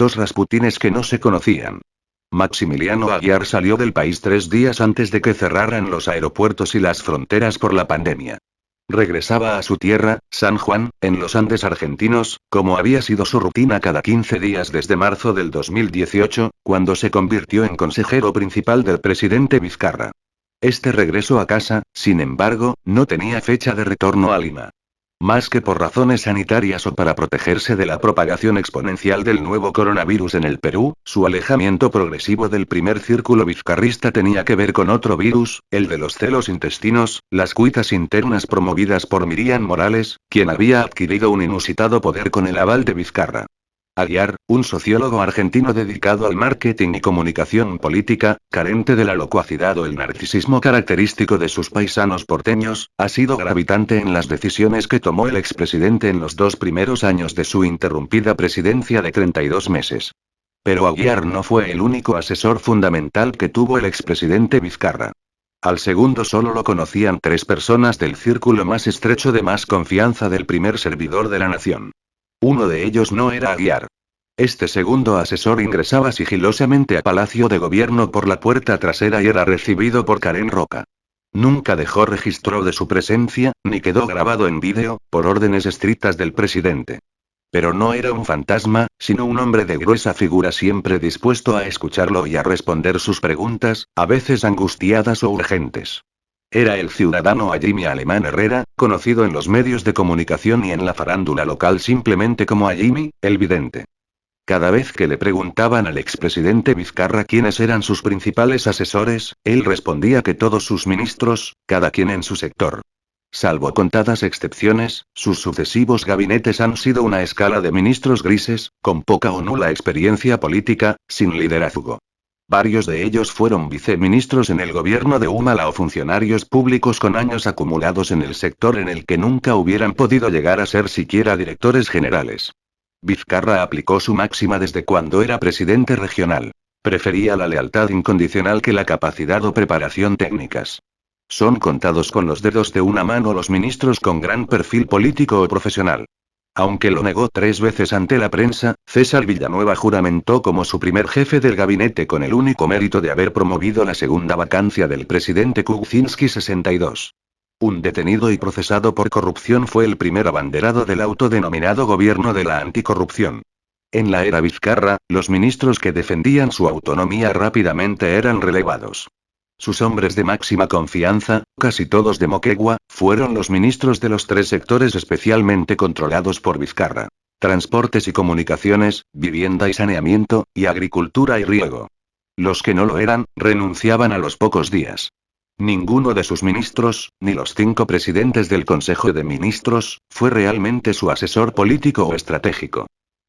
Dos Rasputines que no se conocían. Maximiliano Aguiar salió del país 3 días antes de que cerraran los aeropuertos y las fronteras por la pandemia. Regresaba a su tierra, San Juan, en los Andes argentinos, como había sido su rutina cada 15 días desde marzo del 2018, cuando se convirtió en consejero principal del presidente Vizcarra. Este regreso a casa, sin embargo, no tenía fecha de retorno a Lima. Más que por razones sanitarias o para protegerse de la propagación exponencial del nuevo coronavirus en el Perú, su alejamiento progresivo del primer círculo vizcarrista tenía que ver con otro virus, el de los celos intestinos, las cuitas internas promovidas por Miriam Morales, quien había adquirido un inusitado poder con el aval de Vizcarra. Aguiar, un sociólogo argentino dedicado al marketing y comunicación política, carente de la locuacidad o el narcisismo característico de sus paisanos porteños, ha sido gravitante en las decisiones que tomó el expresidente en los 2 primeros años de su interrumpida presidencia de 32 meses. Pero Aguiar no fue el único asesor fundamental que tuvo el expresidente Vizcarra. Al segundo solo lo conocían 3 personas del círculo más estrecho de más confianza del primer servidor de la nación. Uno de ellos no era Aguiar. Este segundo asesor ingresaba sigilosamente a Palacio de Gobierno por la puerta trasera y era recibido por Karen Roca. Nunca dejó registro de su presencia, ni quedó grabado en vídeo, por órdenes estrictas del presidente. Pero no era un fantasma, sino un hombre de gruesa figura siempre dispuesto a escucharlo y a responder sus preguntas, a veces angustiadas o urgentes. Era el ciudadano Ajimi Alemán Herrera, conocido en los medios de comunicación y en la farándula local simplemente como Ajimi, el vidente. Cada vez que le preguntaban al expresidente Vizcarra quiénes eran sus principales asesores, él respondía que todos sus ministros, cada quien en su sector. Salvo contadas excepciones, sus sucesivos gabinetes han sido una escala de ministros grises, con poca o nula experiencia política, sin liderazgo. Varios de ellos fueron viceministros en el gobierno de Humala o funcionarios públicos con años acumulados en el sector en el que nunca hubieran podido llegar a ser siquiera directores generales. Vizcarra aplicó su máxima desde cuando era presidente regional. Prefería la lealtad incondicional que la capacidad o preparación técnicas. Son contados con los dedos de una mano los ministros con gran perfil político o profesional. Aunque lo negó 3 veces ante la prensa, César Villanueva juramentó como su primer jefe del gabinete con el único mérito de haber promovido la segunda vacancia del presidente Kuczynski 62. Un detenido y procesado por corrupción fue el primer abanderado del autodenominado gobierno de la anticorrupción. En la era Vizcarra, los ministros que defendían su autonomía rápidamente eran relevados. Sus hombres de máxima confianza, casi todos de Moquegua, fueron los ministros de los 3 sectores especialmente controlados por Vizcarra: transportes y comunicaciones, vivienda y saneamiento, y agricultura y riego. Los que no lo eran, renunciaban a los pocos días. Ninguno de sus ministros, ni los 5 presidentes del Consejo de Ministros, fue realmente su asesor político o estratégico.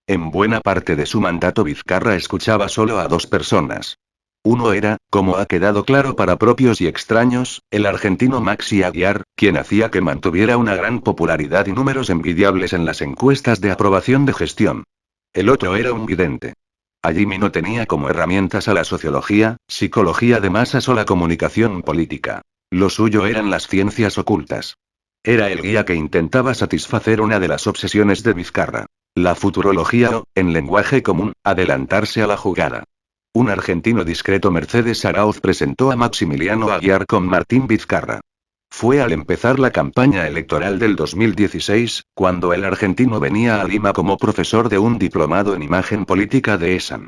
En buena parte de su mandato Vizcarra escuchaba solo a 2 personas. Uno era, como ha quedado claro para propios y extraños, el argentino Maxi Aguiar, quien hacía que mantuviera una gran popularidad y números envidiables en las encuestas de aprobación de gestión. El otro era un vidente. Ajimi no tenía como herramientas a la sociología, psicología de masas o la comunicación política. Lo suyo eran las ciencias ocultas. Era el guía que intentaba satisfacer una de las obsesiones de Vizcarra: la futurología o, en lenguaje común, adelantarse a la jugada. Un argentino discreto, Mercedes Arauz, presentó a Maximiliano Aguiar con Martín Vizcarra. Fue al empezar la campaña electoral del 2016, cuando el argentino venía a Lima como profesor de un diplomado en imagen política de ESAN.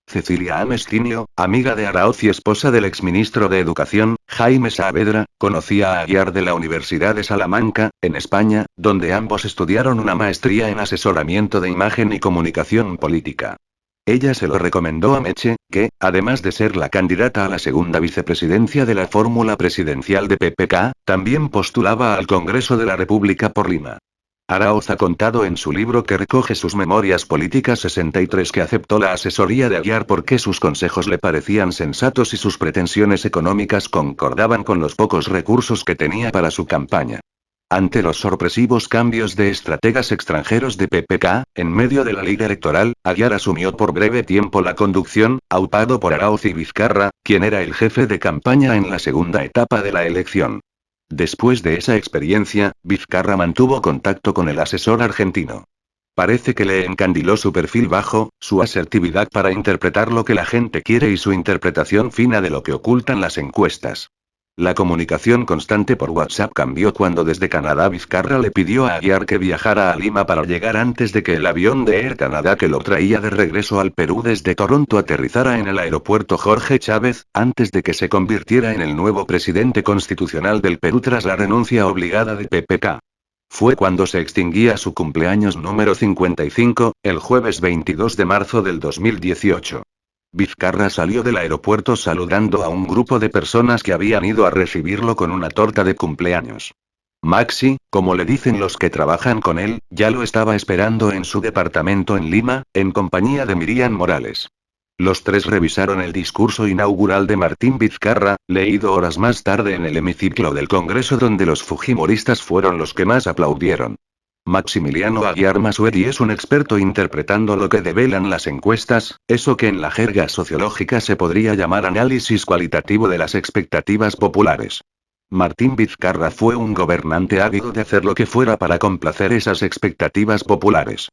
Cecilia Amestinio, amiga de Arauz y esposa del exministro de Educación, Jaime Saavedra, conocía a Aguiar de la Universidad de Salamanca, en España, donde ambos estudiaron una maestría en asesoramiento de imagen y comunicación política. Ella se lo recomendó a Meche, que, además de ser la candidata a la segunda vicepresidencia de la fórmula presidencial de PPK, también postulaba al Congreso de la República por Lima. Arauz ha contado en su libro que recoge sus memorias políticas 63 que aceptó la asesoría de Aguiar porque sus consejos le parecían sensatos y sus pretensiones económicas concordaban con los pocos recursos que tenía para su campaña. Ante los sorpresivos cambios de estrategas extranjeros de PPK, en medio de la liga electoral, Aguiar asumió por breve tiempo la conducción, aupado por Arauz y Vizcarra, quien era el jefe de campaña en la segunda etapa de la elección. Después de esa experiencia, Vizcarra mantuvo contacto con el asesor argentino. Parece que le encandiló su perfil bajo, su asertividad para interpretar lo que la gente quiere y su interpretación fina de lo que ocultan las encuestas. La comunicación constante por WhatsApp cambió cuando desde Canadá Vizcarra le pidió a Aguiar que viajara a Lima para llegar antes de que el avión de Air Canada que lo traía de regreso al Perú desde Toronto aterrizara en el aeropuerto Jorge Chávez, antes de que se convirtiera en el nuevo presidente constitucional del Perú tras la renuncia obligada de PPK. Fue cuando se extinguía su cumpleaños número 55, el jueves 22 de marzo del 2018. Vizcarra salió del aeropuerto saludando a un grupo de personas que habían ido a recibirlo con una torta de cumpleaños. Maxi, como le dicen los que trabajan con él, ya lo estaba esperando en su departamento en Lima, en compañía de Miriam Morales. Los tres revisaron el discurso inaugural de Martín Vizcarra, leído horas más tarde en el hemiciclo del Congreso donde los fujimoristas fueron los que más aplaudieron. Maximiliano Aguiar Masuedi es un experto interpretando lo que develan las encuestas, eso que en la jerga sociológica se podría llamar análisis cualitativo de las expectativas populares. Martín Vizcarra fue un gobernante ávido de hacer lo que fuera para complacer esas expectativas populares.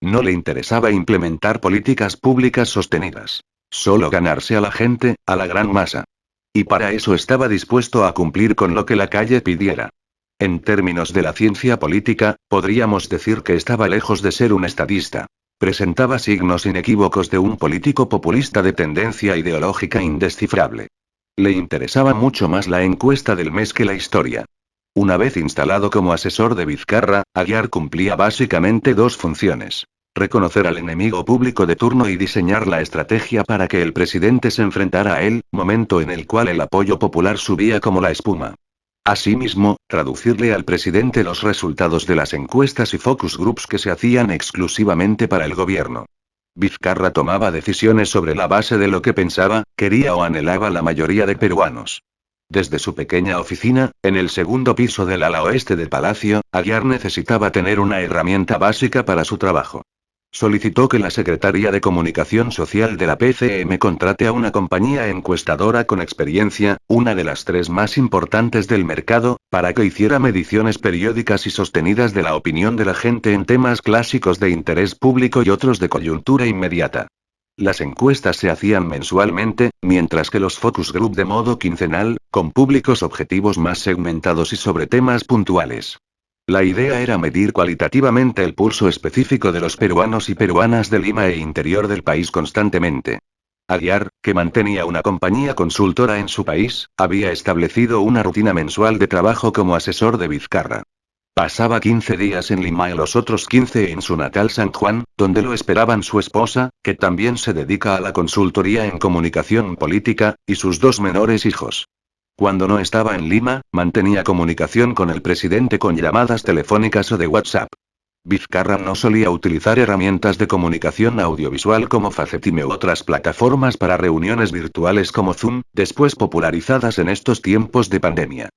No le interesaba implementar políticas públicas sostenidas. Solo ganarse a la gente, a la gran masa. Y para eso estaba dispuesto a cumplir con lo que la calle pidiera. En términos de la ciencia política, podríamos decir que estaba lejos de ser un estadista. Presentaba signos inequívocos de un político populista de tendencia ideológica indescifrable. Le interesaba mucho más la encuesta del mes que la historia. Una vez instalado como asesor de Vizcarra, Aguiar cumplía básicamente dos funciones. Reconocer al enemigo público de turno y diseñar la estrategia para que el presidente se enfrentara a él, momento en el cual el apoyo popular subía como la espuma. Asimismo, traducirle al presidente los resultados de las encuestas y focus groups que se hacían exclusivamente para el gobierno. Vizcarra tomaba decisiones sobre la base de lo que pensaba, quería o anhelaba la mayoría de peruanos. Desde su pequeña oficina, en el segundo piso del ala oeste del palacio, Aguiar necesitaba tener una herramienta básica para su trabajo. Solicitó que la Secretaría de Comunicación Social de la PCM contrate a una compañía encuestadora con experiencia, una de las tres más importantes del mercado, para que hiciera mediciones periódicas y sostenidas de la opinión de la gente en temas clásicos de interés público y otros de coyuntura inmediata. Las encuestas se hacían mensualmente, mientras que los focus group de modo quincenal, con públicos objetivos más segmentados y sobre temas puntuales. La idea era medir cualitativamente el pulso específico de los peruanos y peruanas de Lima e interior del país constantemente. Aguiar, que mantenía una compañía consultora en su país, había establecido una rutina mensual de trabajo como asesor de Vizcarra. Pasaba 15 días en Lima y los otros 15 en su natal San Juan, donde lo esperaban su esposa, que también se dedica a la consultoría en comunicación política, y sus dos menores hijos. Cuando no estaba en Lima, mantenía comunicación con el presidente con llamadas telefónicas o de WhatsApp. Vizcarra no solía utilizar herramientas de comunicación audiovisual como Facetime u otras plataformas para reuniones virtuales como Zoom, después popularizadas en estos tiempos de pandemia.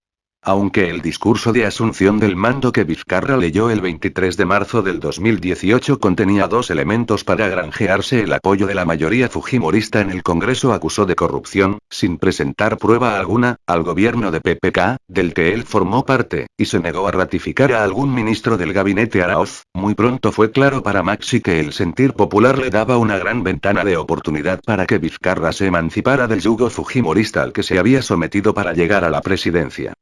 Aunque el discurso de asunción del mando que Vizcarra leyó el 23 de marzo del 2018 contenía dos elementos para granjearse el apoyo de la mayoría fujimorista en el Congreso, acusó de corrupción, sin presentar prueba alguna, al gobierno de PPK, del que él formó parte, y se negó a ratificar a algún ministro del gabinete Araoz. Muy pronto fue claro para Maxi que el sentir popular le daba una gran ventana de oportunidad para que Vizcarra se emancipara del yugo fujimorista al que se había sometido para llegar a la presidencia.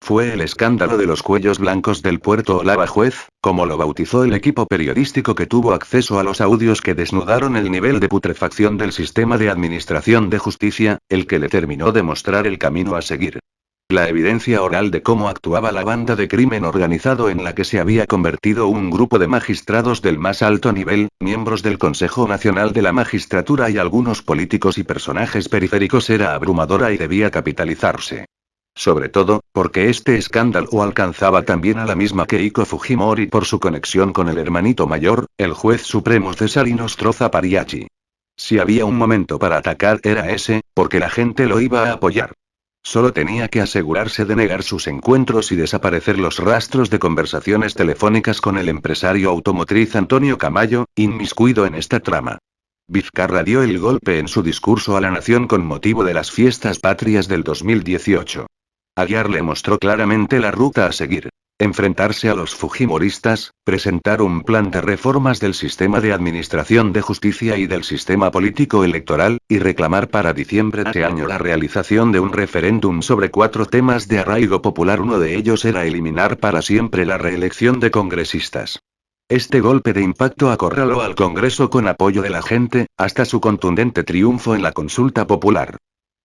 Fue el escándalo de los cuellos blancos del puerto Olava Juez, como lo bautizó el equipo periodístico que tuvo acceso a los audios que desnudaron el nivel de putrefacción del sistema de administración de justicia, el que le terminó de mostrar el camino a seguir. La evidencia oral de cómo actuaba la banda de crimen organizado en la que se había convertido un grupo de magistrados del más alto nivel, miembros del Consejo Nacional de la Magistratura y algunos políticos y personajes periféricos era abrumadora y debía capitalizarse. Sobre todo, porque este escándalo alcanzaba también a la misma Keiko Fujimori por su conexión con el hermanito mayor, el juez supremo Cesarino Nostroza Pariachi. Si había un momento para atacar era ese, porque la gente lo iba a apoyar. Solo tenía que asegurarse de negar sus encuentros y desaparecer los rastros de conversaciones telefónicas con el empresario automotriz Antonio Camayo, inmiscuido en esta trama. Vizcarra dio el golpe en su discurso a la nación con motivo de las fiestas patrias del 2018. Aguiar le mostró claramente la ruta a seguir. Enfrentarse a los fujimoristas, presentar un plan de reformas del sistema de administración de justicia y del sistema político electoral, y reclamar para diciembre de ese año la realización de un referéndum sobre 4 temas de arraigo popular. Uno de ellos era eliminar para siempre la reelección de congresistas. Este golpe de impacto acorraló al Congreso con apoyo de la gente, hasta su contundente triunfo en la consulta popular.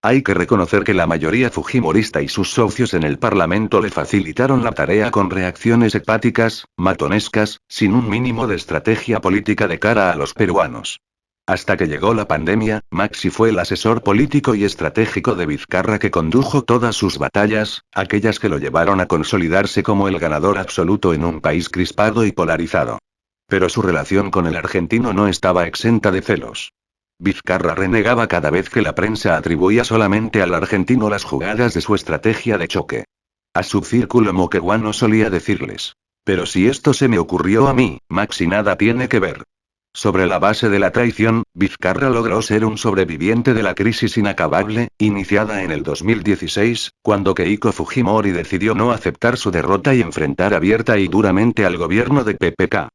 Hay que reconocer que la mayoría fujimorista y sus socios en el Parlamento le facilitaron la tarea con reacciones hepáticas, matonescas, sin un mínimo de estrategia política de cara a los peruanos. Hasta que llegó la pandemia, Maxi fue el asesor político y estratégico de Vizcarra que condujo todas sus batallas, aquellas que lo llevaron a consolidarse como el ganador absoluto en un país crispado y polarizado. Pero su relación con el argentino no estaba exenta de celos. Vizcarra renegaba cada vez que la prensa atribuía solamente al argentino las jugadas de su estrategia de choque. A su círculo moqueguano solía decirles: pero si esto se me ocurrió a mí, Maxi nada tiene que ver. Sobre la base de la traición, Vizcarra logró ser un sobreviviente de la crisis inacabable, iniciada en el 2016, cuando Keiko Fujimori decidió no aceptar su derrota y enfrentar abierta y duramente al gobierno de PPK.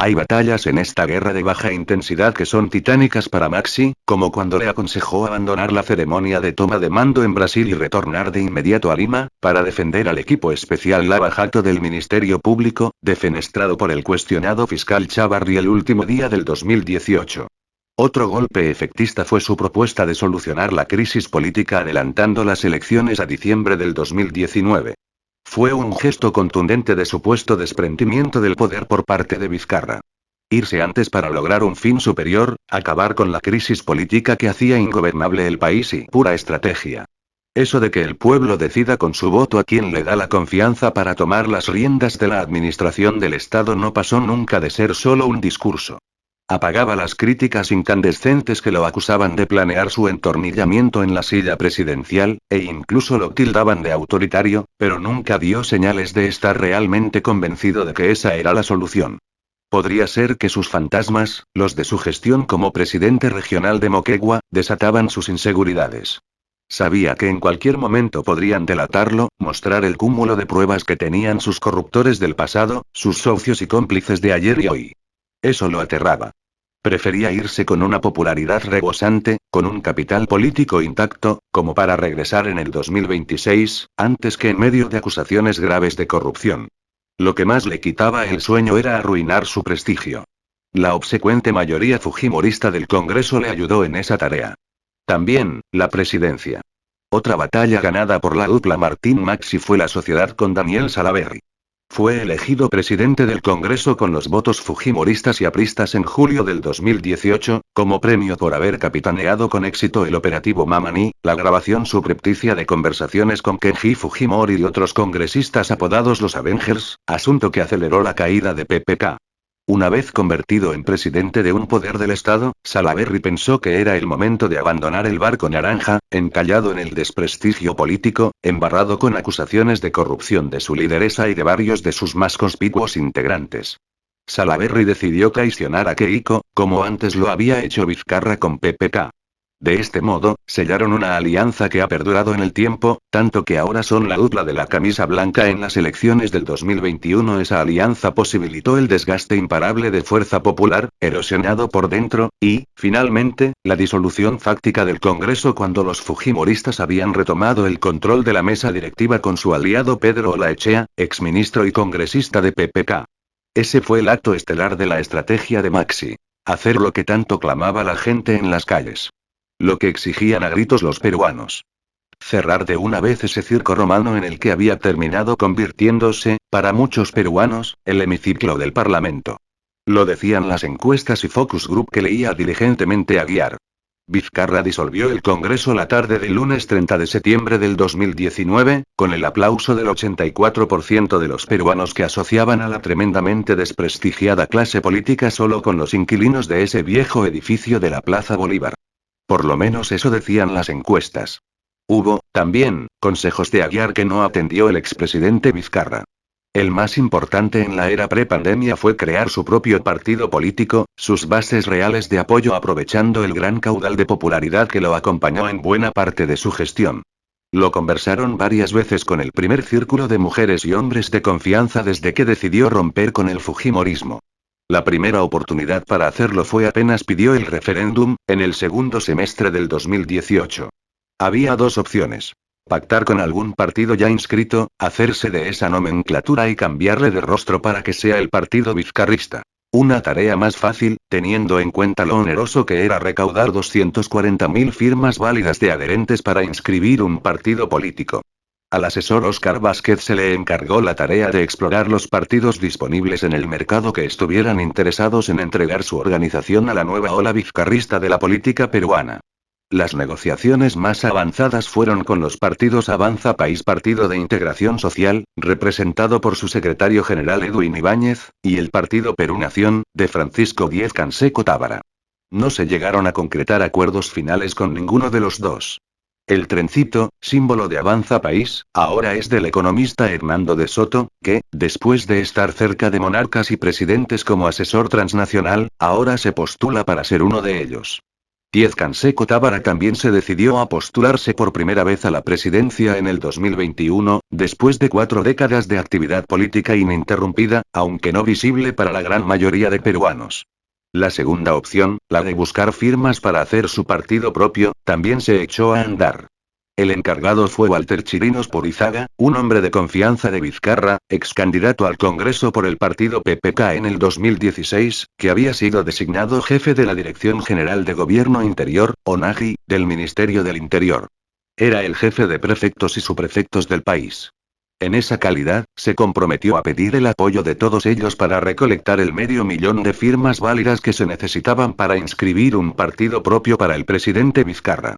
Hay batallas en esta guerra de baja intensidad que son titánicas para Maxi, como cuando le aconsejó abandonar la ceremonia de toma de mando en Brasil y retornar de inmediato a Lima, para defender al equipo especial Lava Jato del Ministerio Público, defenestrado por el cuestionado fiscal Chávarri el último día del 2018. Otro golpe efectista fue su propuesta de solucionar la crisis política adelantando las elecciones a diciembre del 2019. Fue un gesto contundente de supuesto desprendimiento del poder por parte de Vizcarra. Irse antes para lograr un fin superior, acabar con la crisis política que hacía ingobernable el país y pura estrategia. Eso de que el pueblo decida con su voto a quién le da la confianza para tomar las riendas de la administración del Estado no pasó nunca de ser solo un discurso. Apagaba las críticas incandescentes que lo acusaban de planear su entornillamiento en la silla presidencial, e incluso lo tildaban de autoritario, pero nunca dio señales de estar realmente convencido de que esa era la solución. Podría ser que sus fantasmas, los de su gestión como presidente regional de Moquegua, desataban sus inseguridades. Sabía que en cualquier momento podrían delatarlo, mostrar el cúmulo de pruebas que tenían sus corruptores del pasado, sus socios y cómplices de ayer y hoy. Eso lo aterraba. Prefería irse con una popularidad rebosante, con un capital político intacto, como para regresar en el 2026, antes que en medio de acusaciones graves de corrupción. Lo que más le quitaba el sueño era arruinar su prestigio. La obsecuente mayoría fujimorista del Congreso le ayudó en esa tarea. También, la presidencia. Otra batalla ganada por la dupla Martín Maxi fue la sociedad con Daniel Salaverry. Fue elegido presidente del Congreso con los votos fujimoristas y apristas en julio del 2018, como premio por haber capitaneado con éxito el operativo Mamani, la grabación subrepticia de conversaciones con Kenji Fujimori y otros congresistas apodados los Avengers, asunto que aceleró la caída de PPK. Una vez convertido en presidente de un poder del Estado, Salaverry pensó que era el momento de abandonar el barco naranja, encallado en el desprestigio político, embarrado con acusaciones de corrupción de su lideresa y de varios de sus más conspicuos integrantes. Salaverry decidió traicionar a Keiko, como antes lo había hecho Vizcarra con PPK. De este modo, sellaron una alianza que ha perdurado en el tiempo, tanto que ahora son la dupla de la camisa blanca en las elecciones del 2021. Esa alianza posibilitó el desgaste imparable de Fuerza Popular, erosionado por dentro, y, finalmente, la disolución fáctica del Congreso cuando los fujimoristas habían retomado el control de la mesa directiva con su aliado Pedro Olaechea, exministro y congresista de PPK. Ese fue el acto estelar de la estrategia de Maxi. Hacer lo que tanto clamaba la gente en las calles. Lo que exigían a gritos los peruanos. Cerrar de una vez ese circo romano en el que había terminado convirtiéndose, para muchos peruanos, el hemiciclo del Parlamento. Lo decían las encuestas y focus group que leía diligentemente Aguiar. Vizcarra disolvió el Congreso la tarde del lunes 30 de septiembre del 2019, con el aplauso del 84% de los peruanos que asociaban a la tremendamente desprestigiada clase política solo con los inquilinos de ese viejo edificio de la Plaza Bolívar. Por lo menos eso decían las encuestas. Hubo, también, consejos de Aguiar que no atendió el expresidente Vizcarra. El más importante en la era prepandemia fue crear su propio partido político, sus bases reales de apoyo aprovechando el gran caudal de popularidad que lo acompañó en buena parte de su gestión. Lo conversaron varias veces con el primer círculo de mujeres y hombres de confianza desde que decidió romper con el fujimorismo. La primera oportunidad para hacerlo fue apenas pidió el referéndum, en el segundo semestre del 2018. Había dos opciones. Pactar con algún partido ya inscrito, hacerse de esa nomenclatura y cambiarle de rostro para que sea el partido vizcarrista. Una tarea más fácil, teniendo en cuenta lo oneroso que era recaudar 240.000 firmas válidas de adherentes para inscribir un partido político. Al asesor Óscar Vázquez se le encargó la tarea de explorar los partidos disponibles en el mercado que estuvieran interesados en entregar su organización a la nueva ola vizcarrista de la política peruana. Las negociaciones más avanzadas fueron con los partidos Avanza País, Partido de Integración Social, representado por su secretario general Edwin Ibáñez, y el Partido Perú Nación, de Francisco Diez-Canseco Tábara. No se llegaron a concretar acuerdos finales con ninguno de los dos. El trencito, símbolo de Avanza País, ahora es del economista Hernando de Soto, que, después de estar cerca de monarcas y presidentes como asesor transnacional, ahora se postula para ser uno de ellos. Diez-Canseco Tábara también se decidió a postularse por primera vez a la presidencia en el 2021, después de 4 décadas de actividad política ininterrumpida, aunque no visible para la gran mayoría de peruanos. La segunda opción, la de buscar firmas para hacer su partido propio, también se echó a andar. El encargado fue Walter Chirinos Purizaga, un hombre de confianza de Vizcarra, ex candidato al Congreso por el partido PPK en el 2016, que había sido designado jefe de la Dirección General de Gobierno Interior, ONAGI, del Ministerio del Interior. Era el jefe de prefectos y subprefectos del país. En esa calidad, se comprometió a pedir el apoyo de todos ellos para recolectar el 500.000 de firmas válidas que se necesitaban para inscribir un partido propio para el presidente Vizcarra.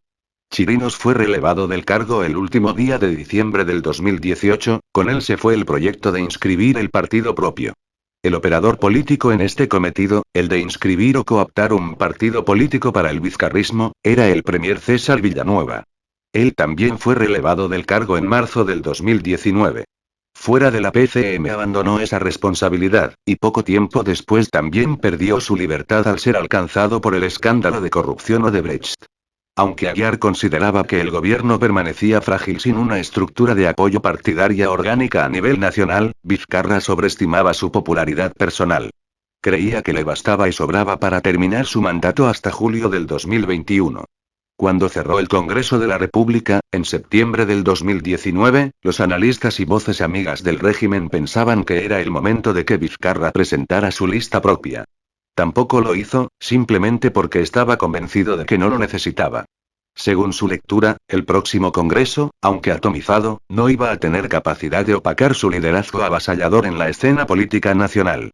Chirinos fue relevado del cargo el último día de diciembre del 2018, con él se fue el proyecto de inscribir el partido propio. El operador político en este cometido, el de inscribir o cooptar un partido político para el vizcarrismo, era el premier César Villanueva. Él también fue relevado del cargo en marzo del 2019. Fuera de la PCM abandonó esa responsabilidad, y poco tiempo después también perdió su libertad al ser alcanzado por el escándalo de corrupción Odebrecht. Aunque Aguiar consideraba que el gobierno permanecía frágil sin una estructura de apoyo partidaria orgánica a nivel nacional, Vizcarra sobreestimaba su popularidad personal. Creía que le bastaba y sobraba para terminar su mandato hasta julio del 2021. Cuando cerró el Congreso de la República, en septiembre del 2019, los analistas y voces amigas del régimen pensaban que era el momento de que Vizcarra presentara su lista propia. Tampoco lo hizo, simplemente porque estaba convencido de que no lo necesitaba. Según su lectura, el próximo Congreso, aunque atomizado, no iba a tener capacidad de opacar su liderazgo avasallador en la escena política nacional.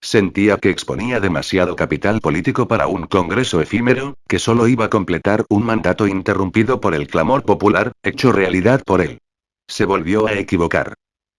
Sentía que exponía demasiado capital político para un Congreso efímero, que solo iba a completar un mandato interrumpido por el clamor popular, hecho realidad por él. Se volvió a equivocar.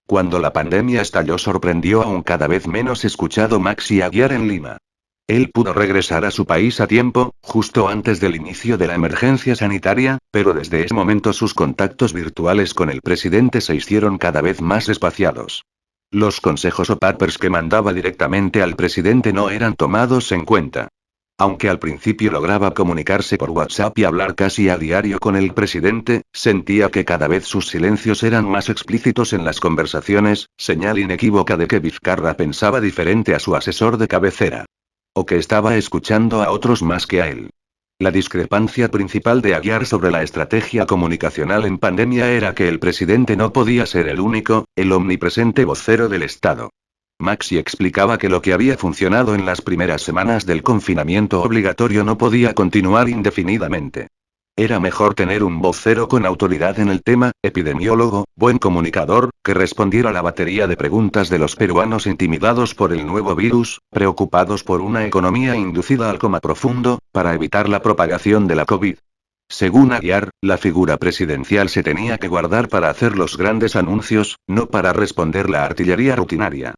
Cuando la pandemia estalló sorprendió a un cada vez menos escuchado Maxi Aguiar en Lima. Él pudo regresar a su país a tiempo, justo antes del inicio de la emergencia sanitaria, pero desde ese momento sus contactos virtuales con el presidente se hicieron cada vez más espaciados. Los consejos o papers que mandaba directamente al presidente no eran tomados en cuenta. Aunque al principio lograba comunicarse por WhatsApp y hablar casi a diario con el presidente, sentía que cada vez sus silencios eran más explícitos en las conversaciones, señal inequívoca de que Vizcarra pensaba diferente a su asesor de cabecera. O que estaba escuchando a otros más que a él. La discrepancia principal de Aguiar sobre la estrategia comunicacional en pandemia era que el presidente no podía ser el único, el omnipresente vocero del Estado. Maxi explicaba que lo que había funcionado en las primeras semanas del confinamiento obligatorio no podía continuar indefinidamente. Era mejor tener un vocero con autoridad en el tema, epidemiólogo, buen comunicador, que respondiera a la batería de preguntas de los peruanos intimidados por el nuevo virus, preocupados por una economía inducida al coma profundo, para evitar la propagación de la COVID. Según Aguiar, la figura presidencial se tenía que guardar para hacer los grandes anuncios, no para responder la artillería rutinaria.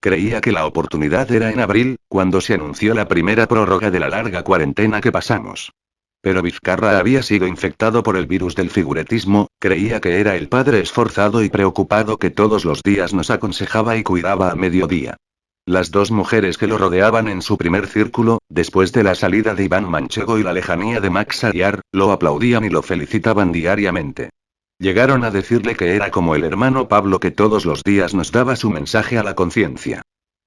Creía que la oportunidad era en abril, cuando se anunció la primera prórroga de la larga cuarentena que pasamos. Pero Vizcarra había sido infectado por el virus del figuretismo, creía que era el padre esforzado y preocupado que todos los días nos aconsejaba y cuidaba a mediodía. Las dos mujeres que lo rodeaban en su primer círculo, después de la salida de Iván Manchego y la lejanía de Max Aguiar, lo aplaudían y lo felicitaban diariamente. Llegaron a decirle que era como el hermano Pablo que todos los días nos daba su mensaje a la conciencia.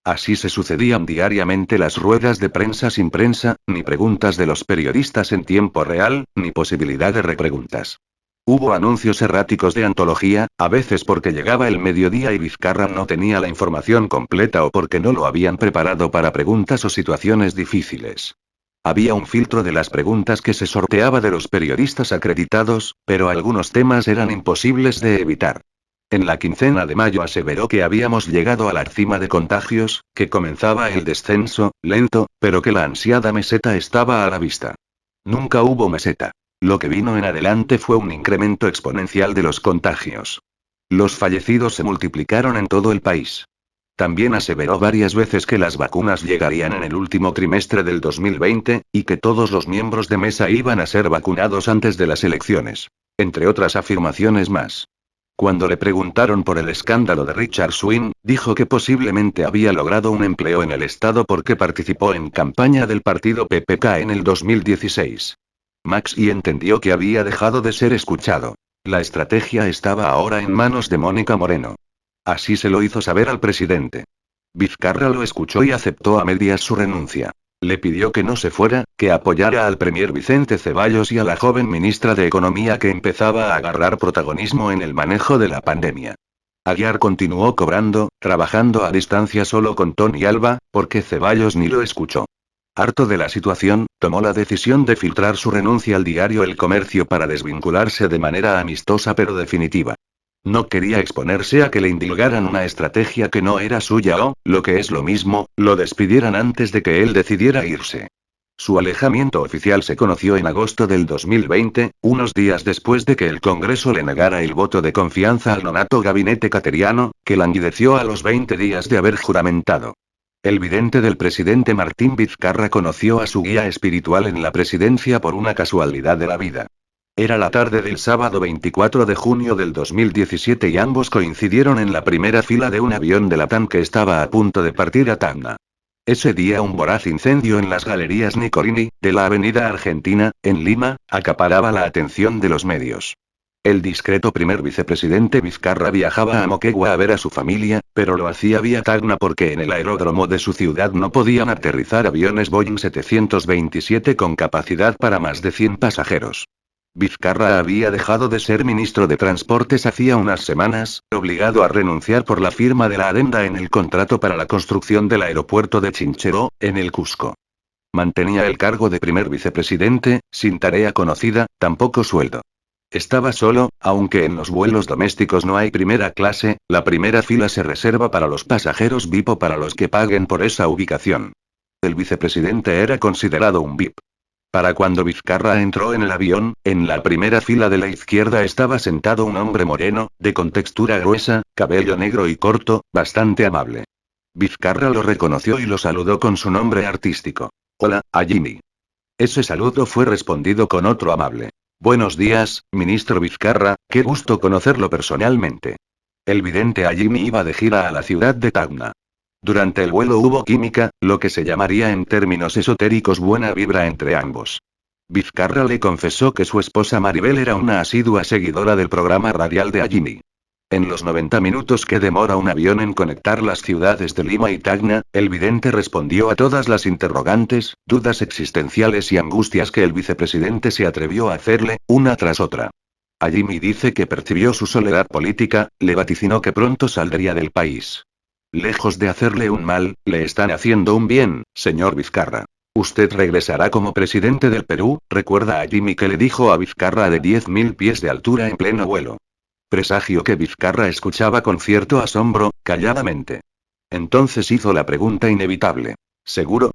Así se sucedían diariamente las ruedas de prensa sin prensa, ni preguntas de los periodistas en tiempo real, ni posibilidad de repreguntas. Hubo anuncios erráticos de antología, a veces porque llegaba el mediodía y Vizcarra no tenía la información completa o porque no lo habían preparado para preguntas o situaciones difíciles. Había un filtro de las preguntas que se sorteaba de los periodistas acreditados, pero algunos temas eran imposibles de evitar. En la quincena de mayo aseveró que habíamos llegado a la cima de contagios, que comenzaba el descenso, lento, pero que la ansiada meseta estaba a la vista. Nunca hubo meseta. Lo que vino en adelante fue un incremento exponencial de los contagios. Los fallecidos se multiplicaron en todo el país. También aseveró varias veces que las vacunas llegarían en el último trimestre del 2020, y que todos los miembros de mesa iban a ser vacunados antes de las elecciones. Entre otras afirmaciones más. Cuando le preguntaron por el escándalo de Richard Swing, dijo que posiblemente había logrado un empleo en el Estado porque participó en campaña del partido PPK en el 2016. Maxi entendió que había dejado de ser escuchado. La estrategia estaba ahora en manos de Mónica Moreno. Así se lo hizo saber al presidente. Vizcarra lo escuchó y aceptó a medias su renuncia. Le pidió que no se fuera, que apoyara al premier Vicente Ceballos y a la joven ministra de Economía que empezaba a agarrar protagonismo en el manejo de la pandemia. Aguiar continuó cobrando, trabajando a distancia solo con Tony Alba, porque Ceballos ni lo escuchó. Harto de la situación, tomó la decisión de filtrar su renuncia al diario El Comercio para desvincularse de manera amistosa pero definitiva. No quería exponerse a que le indilgaran una estrategia que no era suya o, lo que es lo mismo, lo despidieran antes de que él decidiera irse. Su alejamiento oficial se conoció en agosto del 2020, unos días después de que el Congreso le negara el voto de confianza al nonato gabinete cateriano, que languideció a los 20 días de haber juramentado. El vidente del presidente Martín Vizcarra conoció a su guía espiritual en la presidencia por una casualidad de la vida. Era la tarde del sábado 24 de junio del 2017 y ambos coincidieron en la primera fila de un avión de Latam que estaba a punto de partir a Tacna. Ese día un voraz incendio en las galerías Nicolini, de la Avenida Argentina, en Lima, acaparaba la atención de los medios. El discreto primer vicepresidente Vizcarra viajaba a Moquegua a ver a su familia, pero lo hacía vía Tacna porque en el aeródromo de su ciudad no podían aterrizar aviones Boeing 727 con capacidad para más de 100 pasajeros. Vizcarra había dejado de ser ministro de Transportes hacía unas semanas, obligado a renunciar por la firma de la adenda en el contrato para la construcción del aeropuerto de Chincheró, en el Cusco. Mantenía el cargo de primer vicepresidente, sin tarea conocida, tampoco sueldo. Estaba solo, aunque en los vuelos domésticos no hay primera clase, la primera fila se reserva para los pasajeros VIP o para los que paguen por esa ubicación. El vicepresidente era considerado un VIP. Para cuando Vizcarra entró en el avión, en la primera fila de la izquierda estaba sentado un hombre moreno, de contextura gruesa, cabello negro y corto, bastante amable. Vizcarra lo reconoció y lo saludó con su nombre artístico. Hola, Jimmy. Ese saludo fue respondido con otro amable. Buenos días, ministro Vizcarra, qué gusto conocerlo personalmente. El vidente Jimmy iba de gira a la ciudad de Tacna. Durante el vuelo hubo química, lo que se llamaría en términos esotéricos buena vibra entre ambos. Vizcarra le confesó que su esposa Maribel era una asidua seguidora del programa radial de Jimmy. En los 90 minutos que demora un avión en conectar las ciudades de Lima y Tacna, el vidente respondió a todas las interrogantes, dudas existenciales y angustias que el vicepresidente se atrevió a hacerle, una tras otra. Jimmy dice que percibió su soledad política, le vaticinó que pronto saldría del país. Lejos de hacerle un mal, le están haciendo un bien, señor Vizcarra. Usted regresará como presidente del Perú, recuerda a Jimmy que le dijo a Vizcarra de 10.000 pies de altura en pleno vuelo. Presagio que Vizcarra escuchaba con cierto asombro, calladamente. Entonces hizo la pregunta inevitable. ¿Seguro?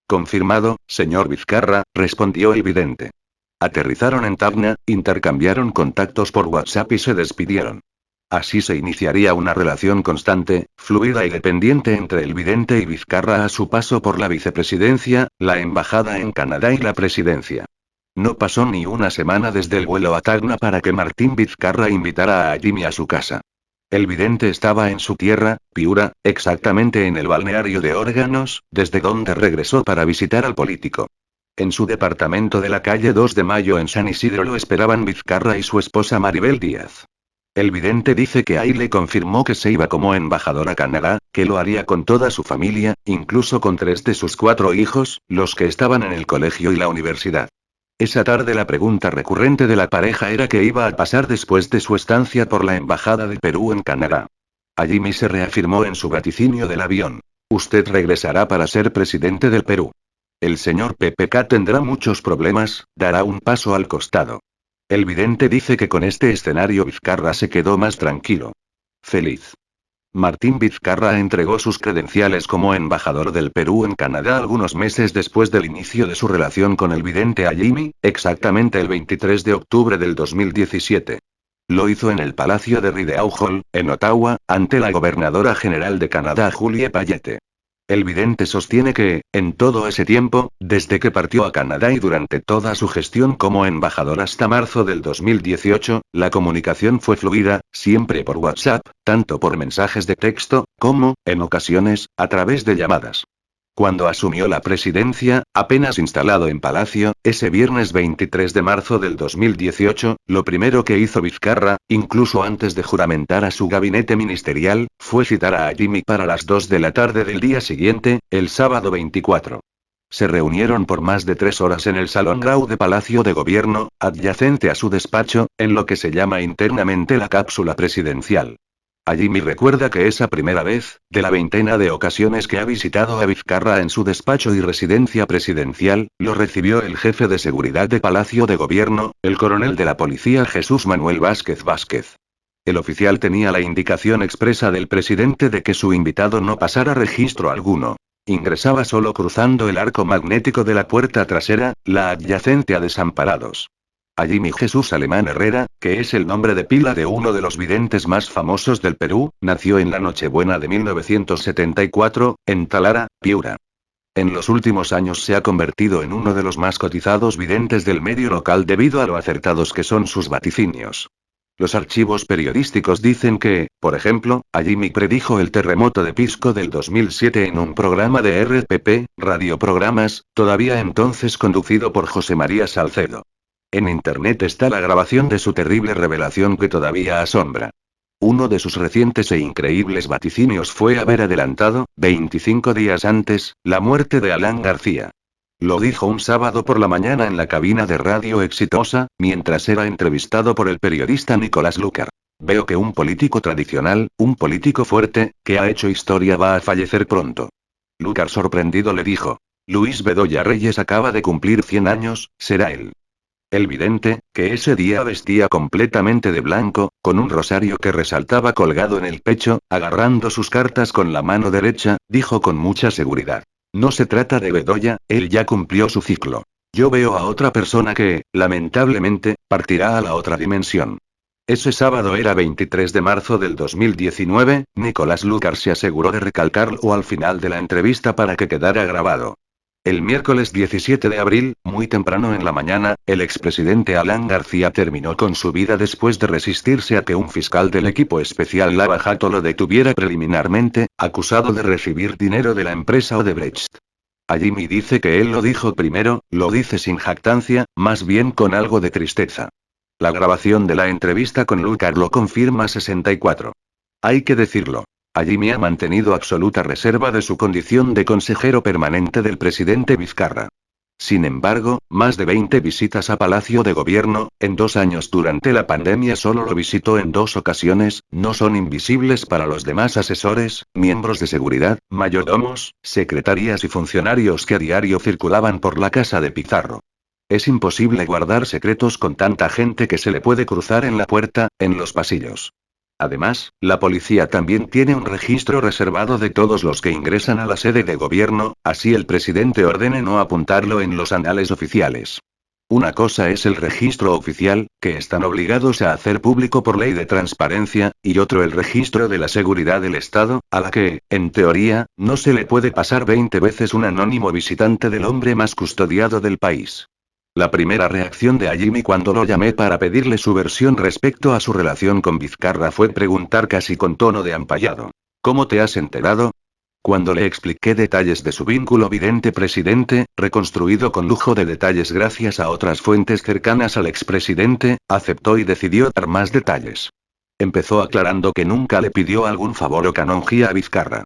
Confirmado, señor Vizcarra, respondió el vidente. Aterrizaron en Tacna, intercambiaron contactos por WhatsApp y se despidieron. Así se iniciaría una relación constante, fluida y dependiente entre el vidente y Vizcarra a su paso por la vicepresidencia, la embajada en Canadá y la presidencia. No pasó ni una semana desde el vuelo a Tacna para que Martín Vizcarra invitara a Jimmy a su casa. El vidente estaba en su tierra, Piura, exactamente en el balneario de Órganos, desde donde regresó para visitar al político. En su departamento de la calle 2 de Mayo en San Isidro lo esperaban Vizcarra y su esposa Maribel Díaz. El vidente dice que ahí le confirmó que se iba como embajador a Canadá, que lo haría con toda su familia, incluso con 3 de sus 4 hijos, los que estaban en el colegio y la universidad. Esa tarde la pregunta recurrente de la pareja era qué iba a pasar después de su estancia por la embajada de Perú en Canadá. A Jimmy se reafirmó en su vaticinio del avión. Usted regresará para ser presidente del Perú. El señor PPK tendrá muchos problemas, dará un paso al costado. El vidente dice que con este escenario Vizcarra se quedó más tranquilo. Feliz. Martín Vizcarra entregó sus credenciales como embajador del Perú en Canadá algunos meses después del inicio de su relación con el vidente a Jimmy, exactamente el 23 de octubre del 2017. Lo hizo en el Palacio de Rideau Hall, en Ottawa, ante la gobernadora general de Canadá Julie Payette. El vidente sostiene que, en todo ese tiempo, desde que partió a Canadá y durante toda su gestión como embajador hasta marzo del 2018, la comunicación fue fluida, siempre por WhatsApp, tanto por mensajes de texto, como, en ocasiones, a través de llamadas. Cuando asumió la presidencia, apenas instalado en Palacio, ese viernes 23 de marzo del 2018, lo primero que hizo Vizcarra, incluso antes de juramentar a su gabinete ministerial, fue citar a Jimmy para las 2 de la tarde del día siguiente, el sábado 24. Se reunieron por más de 3 horas en el Salón Grau de Palacio de Gobierno, adyacente a su despacho, en lo que se llama internamente la cápsula presidencial. A Jimmy recuerda que esa primera vez, de la veintena de ocasiones que ha visitado a Vizcarra en su despacho y residencia presidencial, lo recibió el jefe de seguridad de Palacio de Gobierno, el coronel de la policía Jesús Manuel Vázquez Vázquez. El oficial tenía la indicación expresa del presidente de que su invitado no pasara registro alguno. Ingresaba solo cruzando el arco magnético de la puerta trasera, la adyacente a Desamparados. A Jimmy Jesús Alemán Herrera, que es el nombre de pila de uno de los videntes más famosos del Perú, nació en la Nochebuena de 1974, en Talara, Piura. En los últimos años se ha convertido en uno de los más cotizados videntes del medio local debido a lo acertados que son sus vaticinios. Los archivos periodísticos dicen que, por ejemplo, a Jimmy predijo el terremoto de Pisco del 2007 en un programa de RPP, Radioprogramas, todavía entonces conducido por José María Salcedo. En internet está la grabación de su terrible revelación que todavía asombra. Uno de sus recientes e increíbles vaticinios fue haber adelantado, 25 días antes, la muerte de Alan García. Lo dijo un sábado por la mañana en la cabina de Radio Exitosa, mientras era entrevistado por el periodista Nicolás Lucar. Veo que un político tradicional, un político fuerte, que ha hecho historia va a fallecer pronto. Lucar sorprendido le dijo. Luis Bedoya Reyes acaba de cumplir 100 años, será él. El vidente, que ese día vestía completamente de blanco, con un rosario que resaltaba colgado en el pecho, agarrando sus cartas con la mano derecha, dijo con mucha seguridad. No se trata de Bedoya, él ya cumplió su ciclo. Yo veo a otra persona que, lamentablemente, partirá a la otra dimensión. Ese sábado era 23 de marzo del 2019, Nicolás Lucar se aseguró de recalcarlo al final de la entrevista para que quedara grabado. El miércoles 17 de abril, muy temprano en la mañana, el expresidente Alan García terminó con su vida después de resistirse a que un fiscal del equipo especial Lava Jato lo detuviera preliminarmente, acusado de recibir dinero de la empresa Odebrecht. A Jimmy dice que él lo dijo primero, lo dice sin jactancia, más bien con algo de tristeza. La grabación de la entrevista con Lucar lo confirma 64. Hay que decirlo. A Jimmy ha mantenido absoluta reserva de su condición de consejero permanente del presidente Vizcarra. Sin embargo, más de 20 visitas a Palacio de Gobierno, en 2 años durante la pandemia solo lo visitó en 2 ocasiones, no son invisibles para los demás asesores, miembros de seguridad, mayordomos, secretarías y funcionarios que a diario circulaban por la casa de Pizarro. Es imposible guardar secretos con tanta gente que se le puede cruzar en la puerta, en los pasillos. Además, la policía también tiene un registro reservado de todos los que ingresan a la sede de gobierno, así el presidente ordene no apuntarlo en los anales oficiales. Una cosa es el registro oficial, que están obligados a hacer público por ley de transparencia, y otro el registro de la seguridad del Estado, a la que, en teoría, no se le puede pasar 20 veces un anónimo visitante del hombre más custodiado del país. La primera reacción de Jimmy cuando lo llamé para pedirle su versión respecto a su relación con Vizcarra fue preguntar casi con tono de ampallado. ¿Cómo te has enterado? Cuando le expliqué detalles de su vínculo vidente-presidente, reconstruido con lujo de detalles gracias a otras fuentes cercanas al expresidente, aceptó y decidió dar más detalles. Empezó aclarando que nunca le pidió algún favor o canonjía a Vizcarra.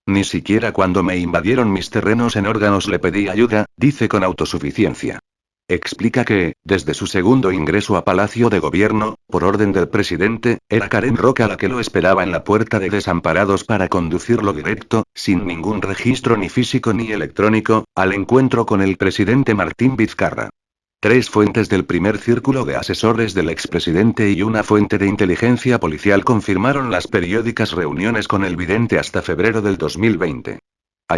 Ni siquiera cuando me invadieron mis terrenos en órganos le pedí ayuda, dice con autosuficiencia. Explica que, desde su segundo ingreso a Palacio de Gobierno, por orden del presidente, era Karen Roca la que lo esperaba en la puerta de Desamparados para conducirlo directo, sin ningún registro ni físico ni electrónico, al encuentro con el presidente Martín Vizcarra. 3 fuentes del primer círculo de asesores del expresidente y una fuente de inteligencia policial confirmaron las periódicas reuniones con el vidente hasta febrero del 2020.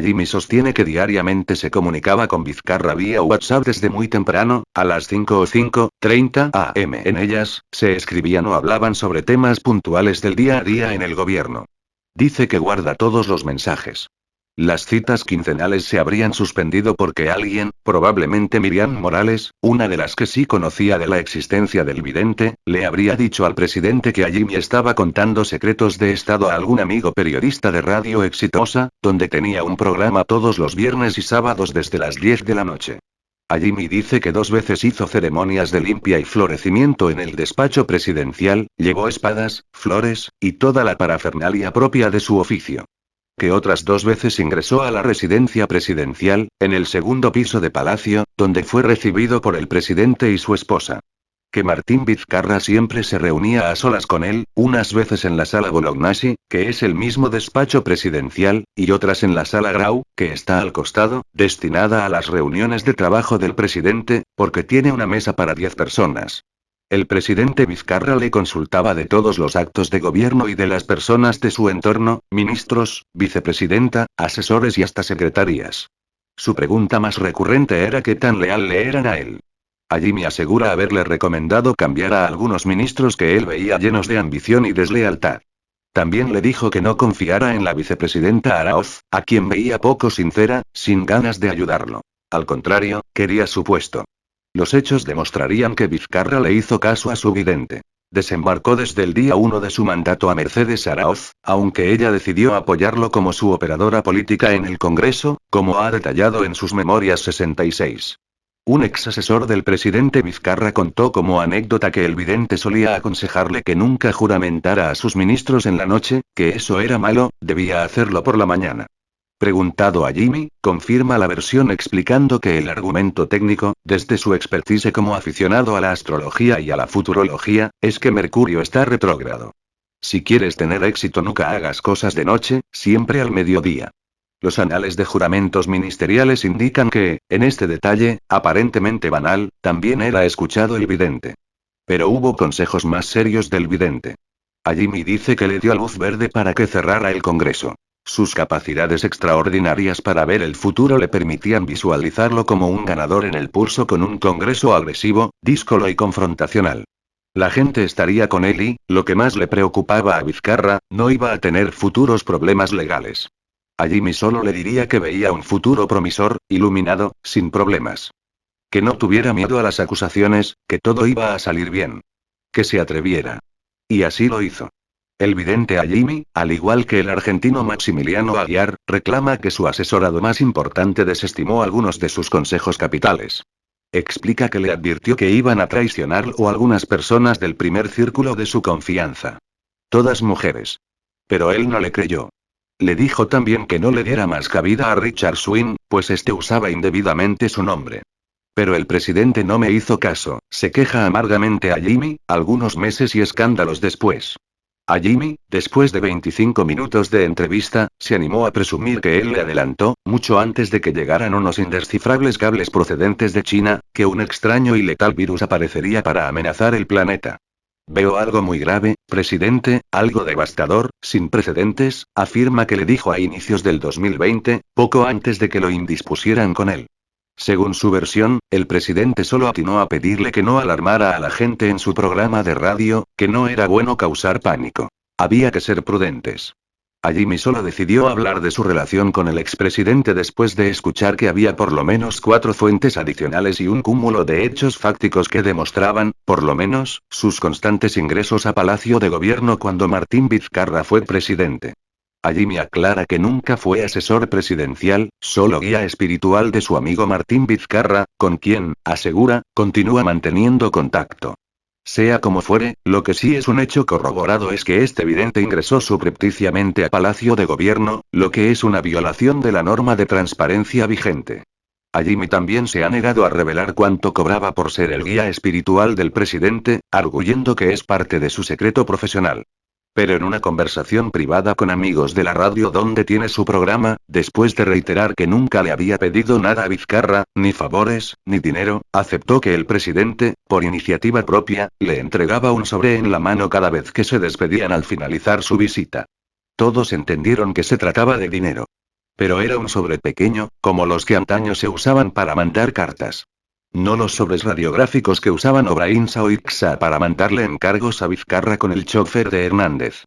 Jimmy sostiene que diariamente se comunicaba con Vizcarra vía WhatsApp desde muy temprano, a las 5 o 5:30 am. En ellas, se escribían o hablaban sobre temas puntuales del día a día en el gobierno. Dice que guarda todos los mensajes. Las citas quincenales se habrían suspendido porque alguien, probablemente Miriam Morales, una de las que sí conocía de la existencia del vidente, le habría dicho al presidente que Jimmy estaba contando secretos de Estado a algún amigo periodista de radio exitosa, donde tenía un programa todos los viernes y sábados desde las 10 de la noche. Jimmy dice que 2 veces hizo ceremonias de limpia y florecimiento en el despacho presidencial, llevó espadas, flores, y toda la parafernalia propia de su oficio. Que otras 2 veces ingresó a la residencia presidencial, en el segundo piso de Palacio, donde fue recibido por el presidente y su esposa. Que Martín Vizcarra siempre se reunía a solas con él, unas veces en la sala Bolognesi, que es el mismo despacho presidencial, y otras en la sala Grau, que está al costado, destinada a las reuniones de trabajo del presidente, porque tiene una mesa para 10 personas. El presidente Vizcarra le consultaba de todos los actos de gobierno y de las personas de su entorno, ministros, vicepresidenta, asesores y hasta secretarías. Su pregunta más recurrente era qué tan leal le eran a él. Jimmy asegura haberle recomendado cambiar a algunos ministros que él veía llenos de ambición y deslealtad. También le dijo que no confiara en la vicepresidenta Araoz, a quien veía poco sincera, sin ganas de ayudarlo. Al contrario, quería su puesto. Los hechos demostrarían que Vizcarra le hizo caso a su vidente. Desembarcó desde el día 1 de su mandato a Mercedes Araoz, aunque ella decidió apoyarlo como su operadora política en el Congreso, como ha detallado en sus Memorias 66. Un ex asesor del presidente Vizcarra contó como anécdota que el vidente solía aconsejarle que nunca juramentara a sus ministros en la noche, que eso era malo, debía hacerlo por la mañana. Preguntado a Jimmy, confirma la versión explicando que el argumento técnico, desde su expertise como aficionado a la astrología y a la futurología, es que Mercurio está retrógrado. Si quieres tener éxito nunca hagas cosas de noche, siempre al mediodía. Los anales de juramentos ministeriales indican que, en este detalle, aparentemente banal, también era escuchado el vidente. Pero hubo consejos más serios del vidente. Jimmy dice que le dio luz verde para que cerrara el Congreso. Sus capacidades extraordinarias para ver el futuro le permitían visualizarlo como un ganador en el pulso con un Congreso agresivo, díscolo y confrontacional. La gente estaría con él y, lo que más le preocupaba a Vizcarra, no iba a tener futuros problemas legales. A Jimmy solo le diría que veía un futuro promisor, iluminado, sin problemas. Que no tuviera miedo a las acusaciones, que todo iba a salir bien. Que se atreviera. Y así lo hizo. El vidente a Jimmy, al igual que el argentino Maximiliano Aguiar, reclama que su asesorado más importante desestimó algunos de sus consejos capitales. Explica que le advirtió que iban a traicionarlo algunas personas del primer círculo de su confianza. Todas mujeres. Pero él no le creyó. Le dijo también que no le diera más cabida a Richard Swin, pues este usaba indebidamente su nombre. Pero el presidente no me hizo caso, se queja amargamente a Jimmy, algunos meses y escándalos después. A Jimmy, después de 25 minutos de entrevista, se animó a presumir que él le adelantó, mucho antes de que llegaran unos indescifrables cables procedentes de China, que un extraño y letal virus aparecería para amenazar el planeta. Veo algo muy grave, presidente, algo devastador, sin precedentes, afirma que le dijo a inicios del 2020, poco antes de que lo indispusieran con él. Según su versión, el presidente solo atinó a pedirle que no alarmara a la gente en su programa de radio, que no era bueno causar pánico. Había que ser prudentes. Jimmy solo decidió hablar de su relación con el expresidente después de escuchar que había por lo menos 4 fuentes adicionales y un cúmulo de hechos fácticos que demostraban, por lo menos, sus constantes ingresos a Palacio de Gobierno cuando Martín Vizcarra fue presidente. Jimmy aclara que nunca fue asesor presidencial, solo guía espiritual de su amigo Martín Vizcarra, con quien, asegura, continúa manteniendo contacto. Sea como fuere, lo que sí es un hecho corroborado es que este vidente ingresó subrepticiamente a Palacio de Gobierno, lo que es una violación de la norma de transparencia vigente. Jimmy también se ha negado a revelar cuánto cobraba por ser el guía espiritual del presidente, arguyendo que es parte de su secreto profesional. Pero en una conversación privada con amigos de la radio donde tiene su programa, después de reiterar que nunca le había pedido nada a Vizcarra, ni favores, ni dinero, aceptó que el presidente, por iniciativa propia, le entregaba un sobre en la mano cada vez que se despedían al finalizar su visita. Todos entendieron que se trataba de dinero. Pero era un sobre pequeño, como los que antaño se usaban para mandar cartas. No los sobres radiográficos que usaban Obrainsa o Ixa para mandarle encargos a Vizcarra con el chofer de Hernández.